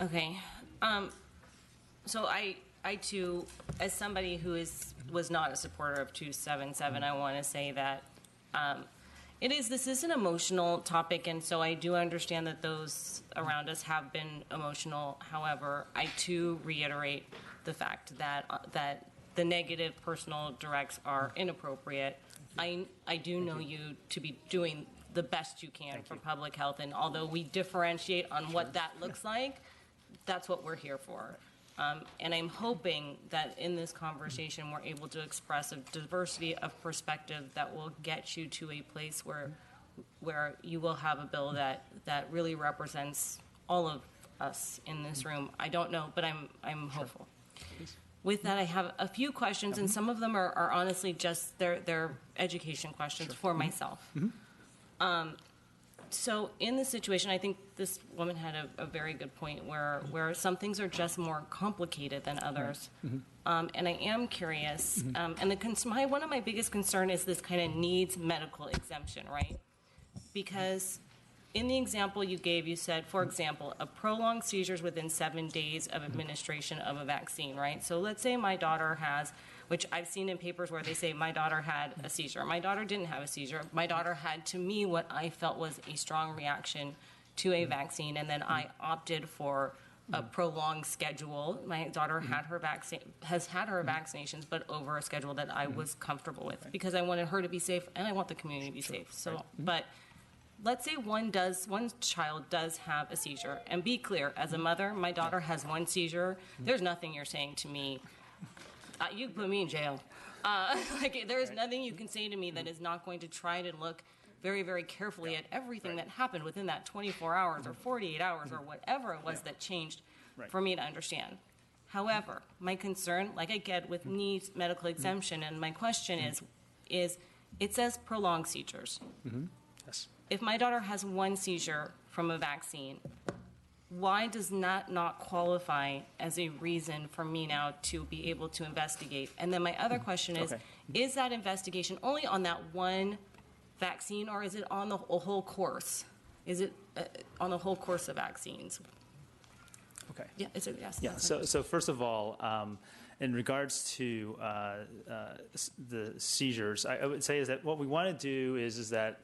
Okay. So I too, as somebody who was not a supporter of 277, I want to say that this is an emotional topic, and so I do understand that those around us have been emotional. However, I too reiterate the fact that the negative personal directs are inappropriate. I do know you to be doing the best you can for public health, and although we differentiate on what that looks like, that's what we're here for. And I'm hoping that in this conversation we're able to express a diversity of perspective that will get you to a place where you will have a bill that really represents all of us in this room. I don't know, but I'm hopeful. With that, I have a few questions, and some of them are honestly just they're education questions for myself. So in this situation, I think this woman had a very good point where some things are just more complicated than others. And I am curious, and one of my biggest concern is this kind of needs medical exemption, right? Because in the example you gave, you said, for example, a prolonged seizures within 7 days of administration of a vaccine, right? So let's say my daughter has, which I've seen in papers where they say my daughter had a seizure. My daughter didn't have a seizure. My daughter had, to me, what I felt was a strong reaction to a vaccine, and then I opted for a prolonged schedule. My daughter has had her vaccinations, but over a schedule that I was comfortable with because I wanted her to be safe and I want the community to be safe. So, but let's say one child does have a seizure, and be clear, as a mother, my daughter has one seizure. There's nothing you're saying to me. You can put me in jail. There's nothing you can say to me that is not going to try to look very, very carefully at everything that happened within that 24 hours or 48 hours or whatever it was that changed for me to understand. However, my concern, like I get with needs medical exemption, and my question is it says prolonged seizures. Yes. If my daughter has one seizure from a vaccine, why does that not qualify as a reason for me now to be able to investigate? And then my other question is that investigation only on that one vaccine, or is it on the whole course? Is it on the whole course of vaccines? Okay. Yeah, is it? Yes. Yeah, so first of all, in regards to the seizures, I would say is that what we want to do is that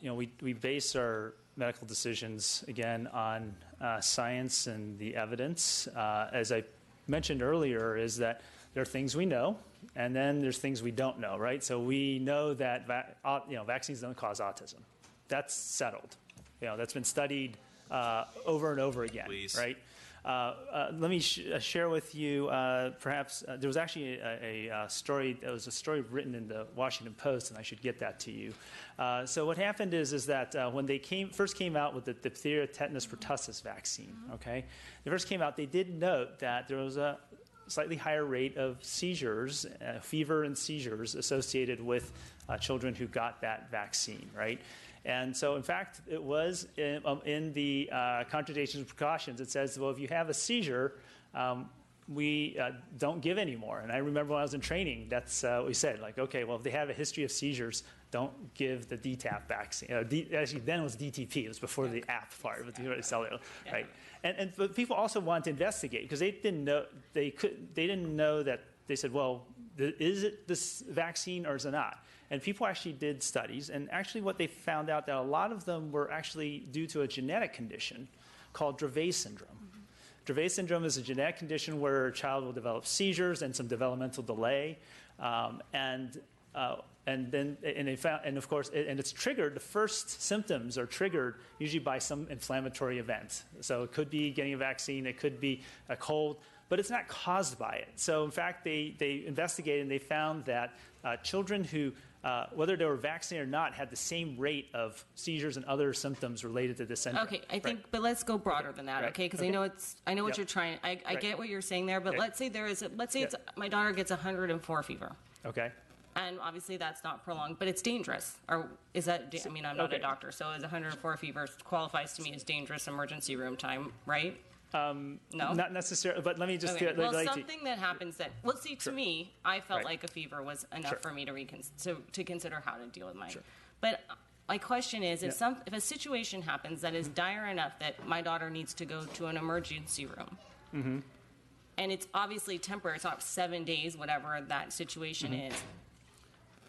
we base our medical decisions, again, on science and the evidence. As I mentioned earlier, is that there are things we know, and then there's things we don't know, right? So we know that vaccines don't cause autism. That's settled. That's been studied over and over again, right? Let me share with you, perhaps, there was actually a story, there was a story written in the Washington Post, and I should get that to you. So what happened is that when they first came out with the diphtheria, tetanus, pertussis vaccine, okay, they first came out, they did note that there was a slightly higher rate of seizures, fever and seizures associated with children who got that vaccine, right? And so, in fact, it was in the contraindications and precautions, it says, well, if you have a seizure, we don't give anymore. And I remember when I was in training, that's what we said, like, okay, well, if they have a history of seizures, don't give the DTaP vaccine. Actually, then it was DTP. It was before the app part, but the cellular, right? But people also wanted to investigate because they didn't know they didn't know that. They said, well, is it this vaccine or is it not? And people actually did studies, and actually what they found out that a lot of them were actually due to a genetic condition called Dravet syndrome. Dravet syndrome is a genetic condition where a child will develop seizures and some developmental delay, and of course, it's triggered. The first symptoms are triggered usually by some inflammatory event. So it could be getting a vaccine, it could be a cold, but it's not caused by it. So in fact, they investigated and they found that children who, whether they were vaccinated or not, had the same rate of seizures and other symptoms related to this syndrome. Okay, I think, but let's go broader than that, okay? Because I know what you're trying. I get what you're saying there, but let's say it's my daughter gets 104 fever. Okay. And obviously that's not prolonged, but it's dangerous. Or is that? I mean, I'm not a doctor, so is 104 fever qualifies to me as dangerous emergency room time, right? No, not necessarily. But let me just get something that happens that. Well, see, to me, I felt like a fever was enough for me to consider how to deal with mine. But my question is, if a situation happens that is dire enough that my daughter needs to go to an emergency room, and it's obviously temporary, it's not 7 days, whatever that situation is,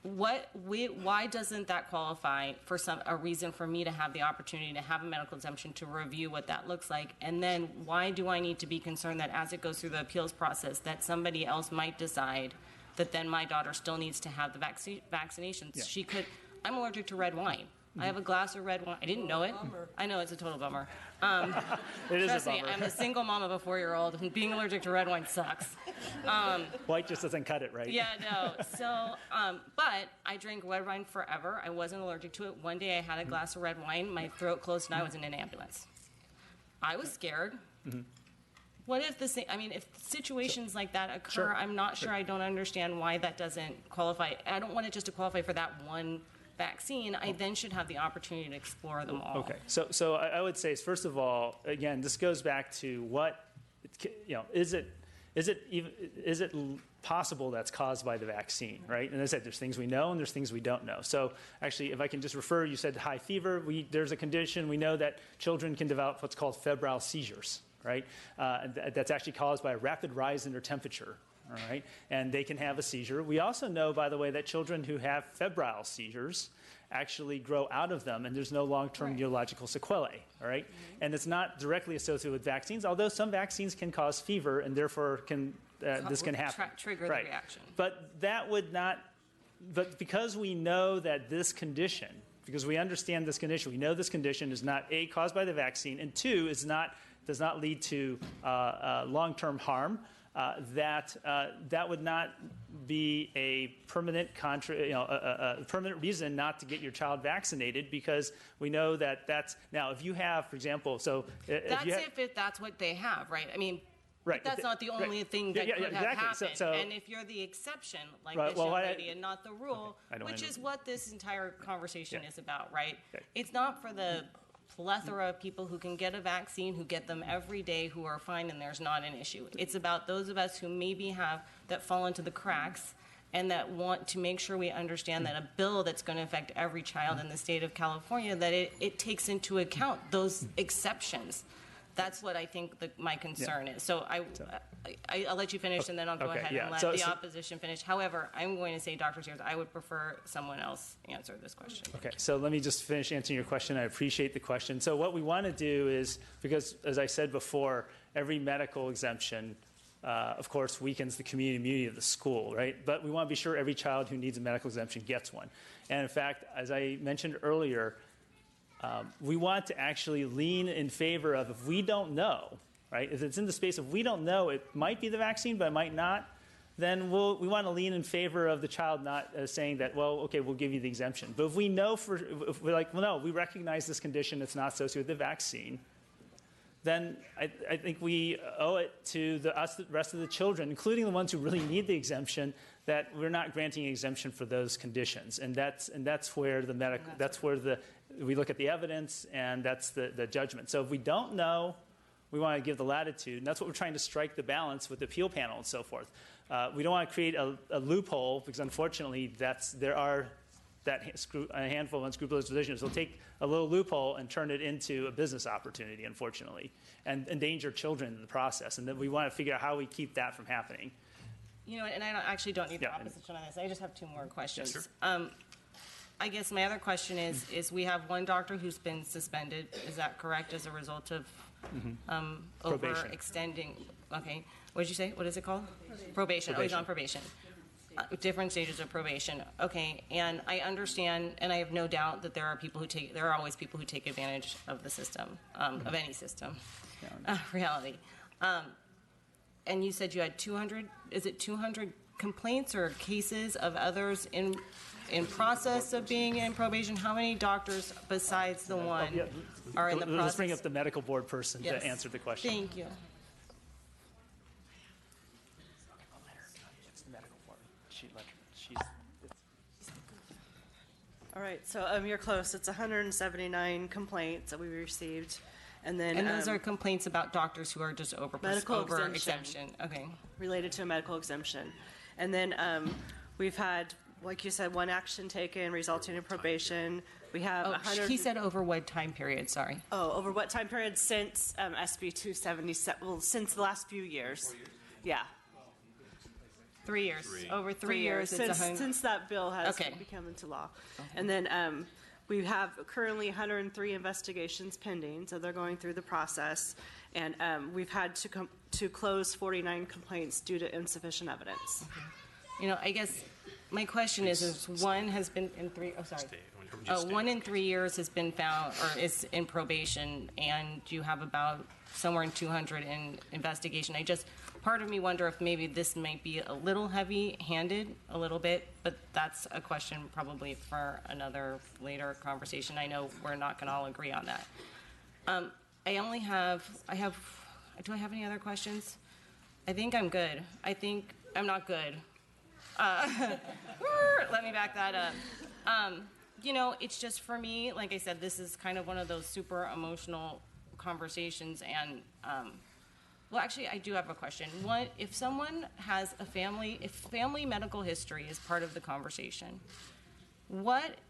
why doesn't that qualify for a reason for me to have the opportunity to have a medical exemption to review what that looks like? And then why do I need to be concerned that as it goes through the appeals process that somebody else might decide that then my daughter still needs to have the vaccinations? Yeah. I'm allergic to red wine. I have a glass of red wine. I didn't know it. I know it's a total bummer. It is Trust a me, bummer. I'm a single mom of a 4-year-old, and being allergic to red wine sucks. White just doesn't cut it, right? Yeah, no. So, but I drank red wine forever. I wasn't allergic to it. One day I had a glass of red wine. My throat closed, and I was in an ambulance. I was scared. What if if situations like that occur, Sure. I'm not sure. I don't understand why that doesn't qualify. I don't want it just to qualify for that one vaccine. I then should have the opportunity to explore them all. Okay, so I would say, first of all, again, this goes back to is it possible that's caused by the vaccine, right? And as I said, there's things we know and there's things we don't know. So actually, if I can just refer, you said high fever. There's a condition we know that children can develop what's called febrile seizures, right? That's actually caused by a rapid rise in their temperature. All right, and they can have a seizure. We also know, by the way, that children who have febrile seizures actually grow out of them, and there's no long-term neurological sequelae. All right, and it's not directly associated with vaccines, although some vaccines can cause fever, and therefore this can happen. Trigger the reaction. But that would not. But because we know that this condition, because we understand this condition, we know this condition is not A, caused by the vaccine, and 2, does not lead to long-term harm. That would not be a permanent a permanent reason not to get your child vaccinated, because we know that's now if you have, for example, if that's what they have, right? I mean, right. That's not the only thing that could have happened. And if you're the exception, like this young lady, and not the rule, which is what this entire conversation is about, right? Okay. It's not for the plethora of people who can get a vaccine, who get them every day, who are fine, and there's not an issue. It's about those of us who maybe that fall into the cracks and that want to make sure we understand that a bill that's going to affect every child in the state of California, that it takes into account those exceptions. That's what I think my concern is. So I'll let you finish, and then I'll go ahead and let the opposition finish. However, I'm going to say, Dr. Sears, I would prefer someone else answer this question. Okay, so let me just finish answering your question. I appreciate the question. So what we want to do is, because as I said before, every medical exemption, of course, weakens the community immunity of the school, right? But we want to be sure every child who needs a medical exemption gets one. And in fact, as I mentioned earlier, we want to actually lean in favor of, if we don't know, right? If it's in the space of we don't know, it might be the vaccine, but it might not, then we want to lean in favor of the child not saying that, well, okay, we'll give you the exemption. But if we know, if we're like, well, no, we recognize this condition, it's not associated with the vaccine, then I think we owe it to the rest of the children, including the ones who really need the exemption, that we're not granting an exemption for those conditions. And that's where we look at the evidence, and that's the judgment. So if we don't know, we want to give the latitude, and that's what we're trying to strike the balance with the appeal panel and so forth. We don't want to create a loophole, because unfortunately there are a handful of unscrupulous physicians who will take a little loophole and turn it into a business opportunity, unfortunately, and endanger children in the process. And then we want to figure out how we keep that from happening. You know, and I actually don't need the opposition on this. I just have 2 more questions. Yes, sure. I guess my other question is we have one doctor who's been suspended. Is that correct, as a result of overextending? Okay. What did you say? What is it called? Probation. Oh, he's on probation. Different stages of probation. Okay. And I understand, and I have no doubt that there are always people who take advantage of the system, of any system. Reality. And you said you had 200, is it 200 complaints or cases of others in process of being in probation? How many doctors besides the one are in the process? Let's bring up the medical board person to answer the question. Thank you. It's the medical board. All right, so you're close. It's 179 complaints that we received. And those are complaints about doctors who are just over exemption. Okay. Related to a medical exemption. And then we've had, like you said, 1 action taken resulting in probation, We have Oh, 100. he said over what time period, sorry? Oh, over what time period since SB 277? Well, since the last few years. Yeah. 3 years. Over 3 years, it's Since that bill has Okay. become into law. And then we have currently 103 investigations pending, so they're going through the process. And we've had to close 49 complaints due to insufficient evidence. I guess my question is one has been in 3, oh, sorry. 1 in 3 years has been found or is in probation, and you have about somewhere in 200 in investigation. Part of me wonder if maybe this might be a little heavy-handed, a little bit, but that's a question probably for another later conversation. I know we're not going to all agree on that. Do I have any other questions? I think I'm good. I think I'm not good. Let me back that up. It's just for me, like I said, this is kind of one of those super emotional conversations. And, well, actually, I do have a question. If someone has if family medical history is part of the conversation,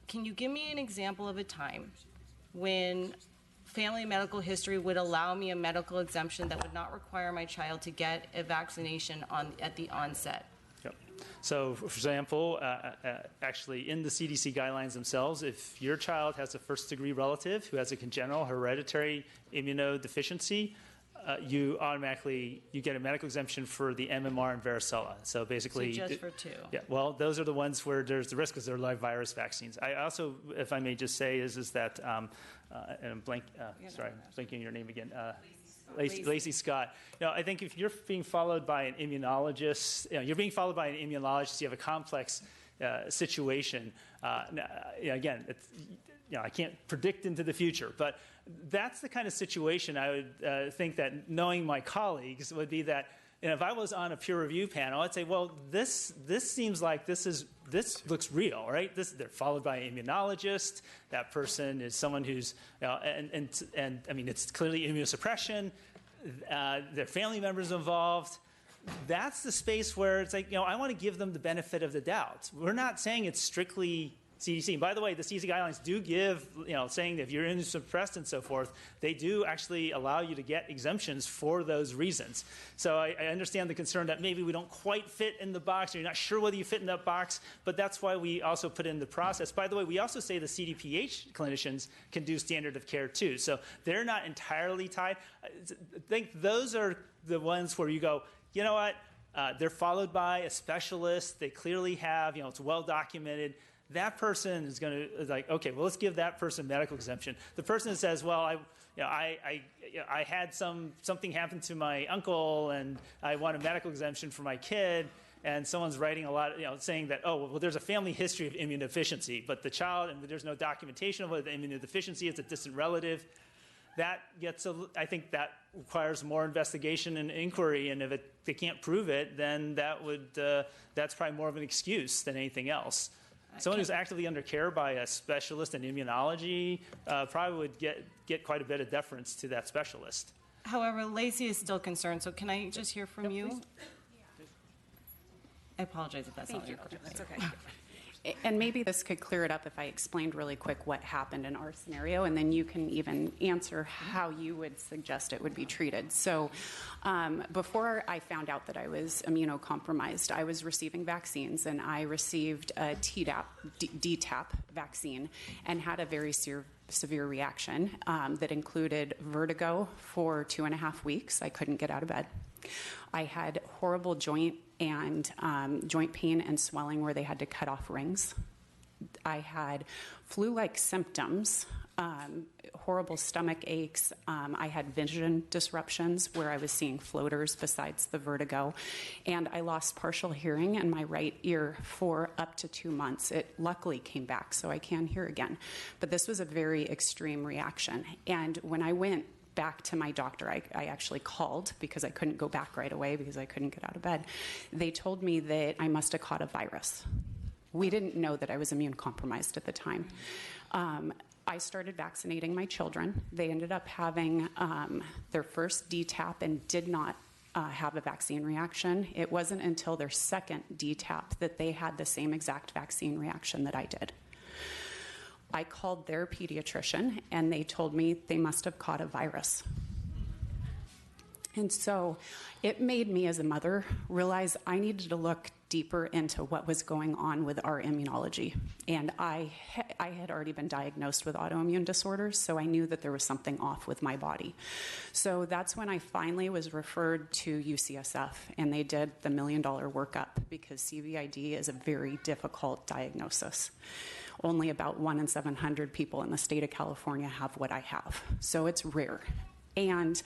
can you give me an example of a time when family medical history would allow me a medical exemption that would not require my child to get a vaccination at the onset? Yep. So, for example, actually in the CDC guidelines themselves, if your child has a first-degree relative who has a congenital hereditary immunodeficiency, you get a medical exemption for the MMR and varicella. So basically, So just for 2. Yeah. Well, those are the ones where there's the risk because they're live virus vaccines. I also, if I may just say, is that, and I'm blanking your name again. Lacey Scott. I think if you're being followed by an immunologist, you have a complex situation. Again, I can't predict into the future, but that's the kind of situation I would think that knowing my colleagues would be that, if I was on a peer review panel, I'd say, well, this seems like this looks real, right? They're followed by an immunologist. That person is someone who's, and I mean, it's clearly immunosuppression. Their family members involved. That's the space where it's like, I want to give them the benefit of the doubt. We're not saying it's strictly CDC. And by the way, the CDC guidelines do give, saying that if you're immunosuppressed and so forth, they do actually allow you to get exemptions for those reasons. So I understand the concern that maybe we don't quite fit in the box, or you're not sure whether you fit in that box, but that's why we also put in the process. By the way, we also say the CDPH clinicians can do standard of care too. So they're not entirely tied. I think those are the ones where you go, you know what, they're followed by a specialist. They clearly have, it's well documented. That person is going to like, okay, well, let's give that person medical exemption. The person that says, well, I had something happen to my uncle, and I want a medical exemption for my kid, and someone's writing a lot, saying that, oh, well, there's a family history of immunodeficiency, but the child, and there's no documentation of what the immunodeficiency is, a distant relative. That I think that requires more investigation and inquiry, and if they can't prove it, then that's probably more of an excuse than anything else. Someone who's actively under care by a specialist in immunology probably would get quite a bit of deference to that specialist. However, Lacey is still concerned, so can I just hear from you? I apologize if that's not your question. That's okay. And maybe this could clear it up if I explained really quick what happened in our scenario, and then you can even answer how you would suggest it would be treated. So before I found out that I was immunocompromised, I was receiving vaccines, and I received a DTaP vaccine and had a very severe reaction that included vertigo for 2.5 weeks. I couldn't get out of bed. I had horrible joint pain and swelling where they had to cut off rings. I had flu-like symptoms, horrible stomach aches. I had vision disruptions where I was seeing floaters besides the vertigo. And I lost partial hearing in my right ear for up to 2 months. It luckily came back, so I can hear again. But this was a very extreme reaction. And when I went back to my doctor, I actually called because I couldn't go back right away because I couldn't get out of bed. They told me that I must have caught a virus. We didn't know that I was immune compromised at the time. I started vaccinating my children. They ended up having their first DTaP and did not have a vaccine reaction. It wasn't until their second DTaP that they had the same exact vaccine reaction that I did. I called their pediatrician, and they told me they must have caught a virus. And so it made me as a mother realize I needed to look deeper into what was going on with our immunology. And I had already been diagnosed with autoimmune disorders, so I knew that there was something off with my body. So that's when I finally was referred to UCSF, and they did the $1 million workup, because CVID is a very difficult diagnosis. Only about 1 in 700 people in the state of California have what I have, so it's rare. And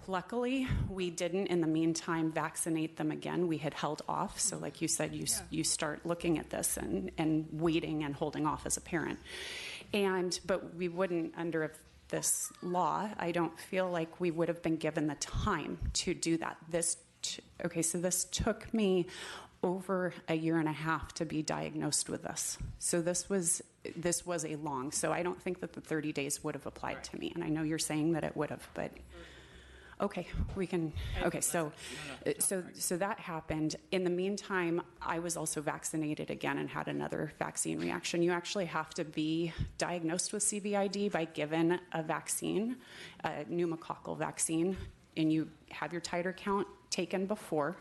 luckily, we didn't, in the meantime, vaccinate them again. We had held off. So like you said, you start looking at this and waiting and holding off as a parent. But we wouldn't, under this law, I don't feel like we would have been given the time to do that. So this took me over 1.5 years to be diagnosed with this. So this was a long, so I don't think that the 30 days would have applied to me. And I know you're saying that it would have, but okay, so that happened. In the meantime, I was also vaccinated again and had another vaccine reaction. You actually have to be diagnosed with CVID by given a vaccine, a pneumococcal vaccine, and you have your titer count taken before,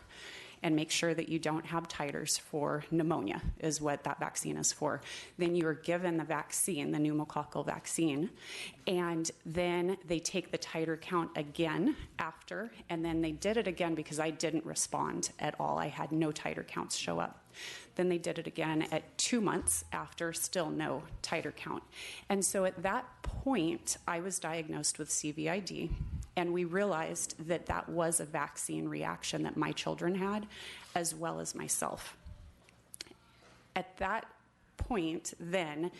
and make sure that you don't have titers for pneumonia, is what that vaccine is for. Then you are given the vaccine, the pneumococcal vaccine, and then they take the titer count again after, and then they did it again because I didn't respond at all. I had no titer counts show up. Then they did it again at 2 months after, still no titer count. And so at that point, I was diagnosed with CVID, and we realized that that was a vaccine reaction that my children had, as well as myself. At that point, then,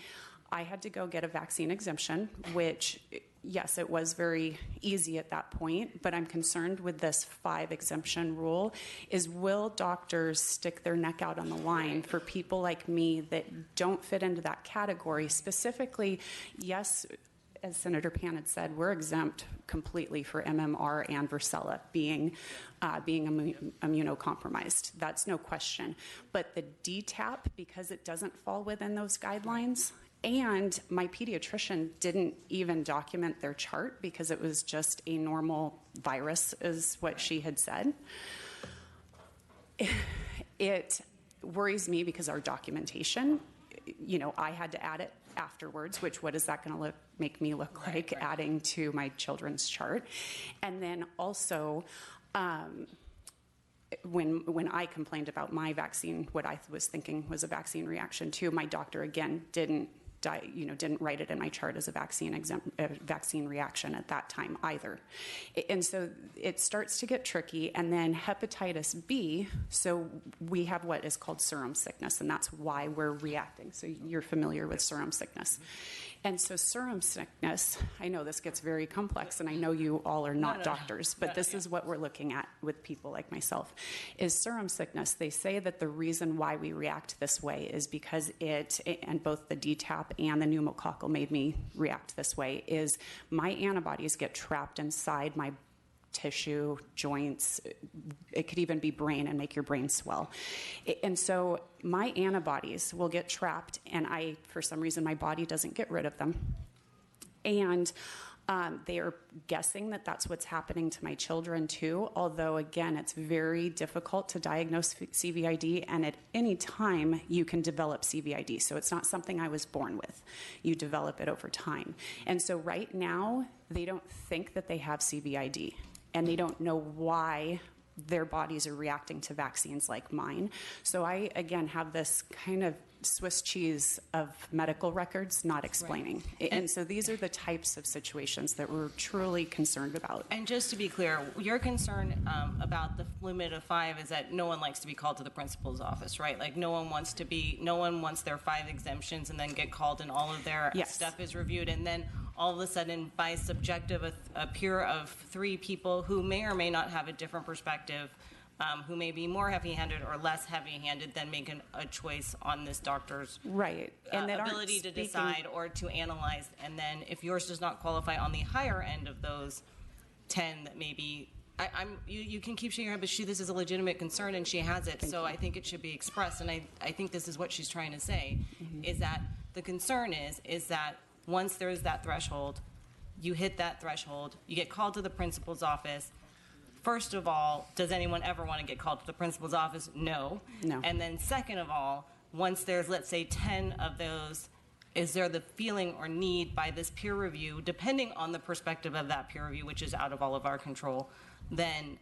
I had to go get a vaccine exemption, which, yes, it was very easy at that point, but I'm concerned with this 5 exemption rule is, will doctors stick their neck out on the line for people like me that don't fit into that category? Specifically, yes, as Senator Pan had said, we're exempt completely for MMR and varicella being immunocompromised. That's no question. But the DTaP, because it doesn't fall within those guidelines, and my pediatrician didn't even document their chart because it was just a normal virus, is what she had said. It worries me because our documentation, I had to add it afterwards, which what is that going to make me look like, adding to my children's chart? And then also, when I complained about my vaccine, what I was thinking was a vaccine reaction too, my doctor again didn't write it in my chart as a vaccine reaction at that time either. And so it starts to get tricky. And then hepatitis B, so we have what is called serum sickness, and that's why we're reacting. So you're familiar with serum sickness. And so serum sickness, I know this gets very complex, and I know you all are not doctors, but this is what we're looking at with people like myself, is serum sickness. They say that the reason why we react this way is because and both the DTaP and the pneumococcal made me react this way, is my antibodies get trapped inside my tissue, joints. It could even be brain and make your brain swell. And so my antibodies will get trapped, and for some reason, my body doesn't get rid of them. And they are guessing that that's what's happening to my children too, although again, it's very difficult to diagnose CVID, and at any time you can develop CVID. So it's not something I was born with. You develop it over time. And so right now, they don't think that they have CVID, and they don't know why their bodies are reacting to vaccines like mine. So I, again, have this kind of Swiss cheese of medical records not explaining. Right. And so these are the types of situations that we're truly concerned about. And just to be clear, your concern about the limit of 5 is that no one likes to be called to the principal's office, right? Like no one wants their 5 exemptions and then get called and all of their stuff is reviewed, and then all of a sudden, by subjective, a peer of 3 people who may or may not have a different perspective, who may be more heavy-handed or less heavy-handed, then make a choice on this doctor's and ability to decide or to analyze. And then if yours does not qualify on the higher end of those 10 that maybe, you can keep shaking your head, but this is a legitimate concern and she has it. So I think it should be expressed. And I think this is what she's trying to say, is that the concern is that once there is that threshold, you hit that threshold, you get called to the principal's office. First of all, does anyone ever want to get called to the principal's office? No. No. And then second of all, once there's, let's say, 10 of those, is there the feeling or need by this peer review, depending on the perspective of that peer review, which is out of all of our control, then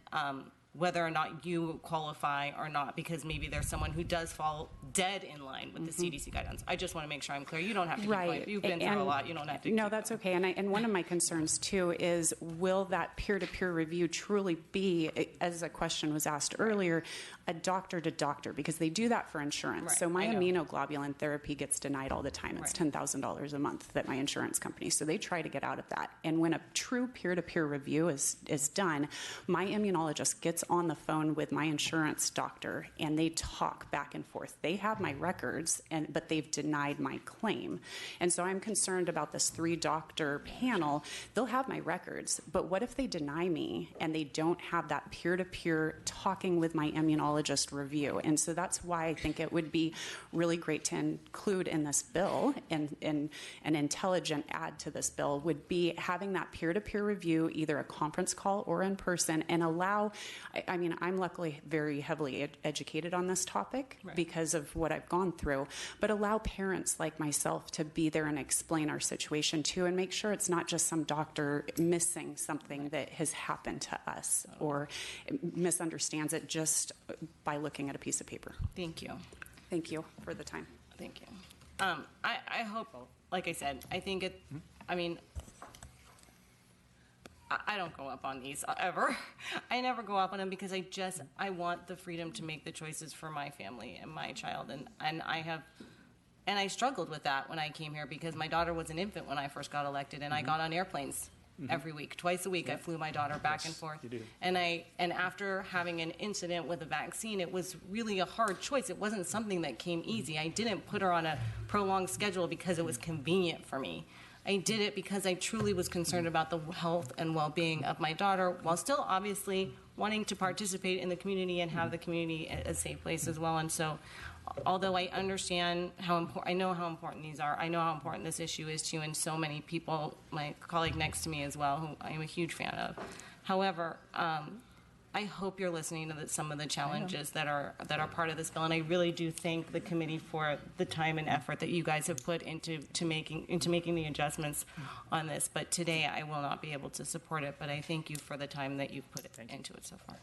whether or not you qualify or not, because maybe there's someone who does fall dead in line with the CDC guidance. I just want to make sure I'm clear. You don't have to keep going. You've been through a lot. You don't have to No, keep that's going. okay. And one of my concerns, too, is will that peer-to-peer review truly be, as a question was asked earlier, a doctor to doctor? Because they do that for insurance. Right, So my I know. immunoglobulin therapy gets denied all the time. It's Right. $10,000 a month that my insurance company. So they try to get out of that. And when a true peer-to-peer review is done, my immunologist gets on the phone with my insurance doctor and they talk back and forth. They have my records, but they've denied my claim. And so I'm concerned about this 3-doctor panel. They'll have my records, but what if they deny me and they don't have that peer-to-peer talking with my immunologist review? And so that's why I think it would be really great to include in this bill, and an intelligent add to this bill would be having that peer-to-peer review, either a conference call or in person, and allow, I mean, I'm luckily very heavily educated on this topic because of what I've gone through, but allow parents like myself to be there and explain our situation too, and make sure it's not just some doctor missing something that has happened to us or misunderstands it just by looking at a piece of paper. Thank you. Thank you for the time. Thank you. I hope, like I said, I think it, I mean, I don't go up on these ever. I never go up on them because I want the freedom to make the choices for my family and my child. And I struggled with that when I came here because my daughter was an infant when I first got elected, and I got on airplanes every week, twice a week. I flew my daughter back and forth. You do. And after having an incident with a vaccine, it was really a hard choice. It wasn't something that came easy. I didn't put her on a prolonged schedule because it was convenient for me. I did it because I truly was concerned about the health and well-being of my daughter, while still obviously wanting to participate in the community and have the community a safe place as well. And so, although I understand how important, I know how important these are, I know how important this issue is to you and so many people, my colleague next to me as well, who I am a huge fan of. However, I hope you're listening to some of the challenges that are part of this bill, and I really do thank the committee for the time and effort that you guys have put into making the adjustments on this. But today, I will not be able to support it. But I thank you for the time that you've put into it so far.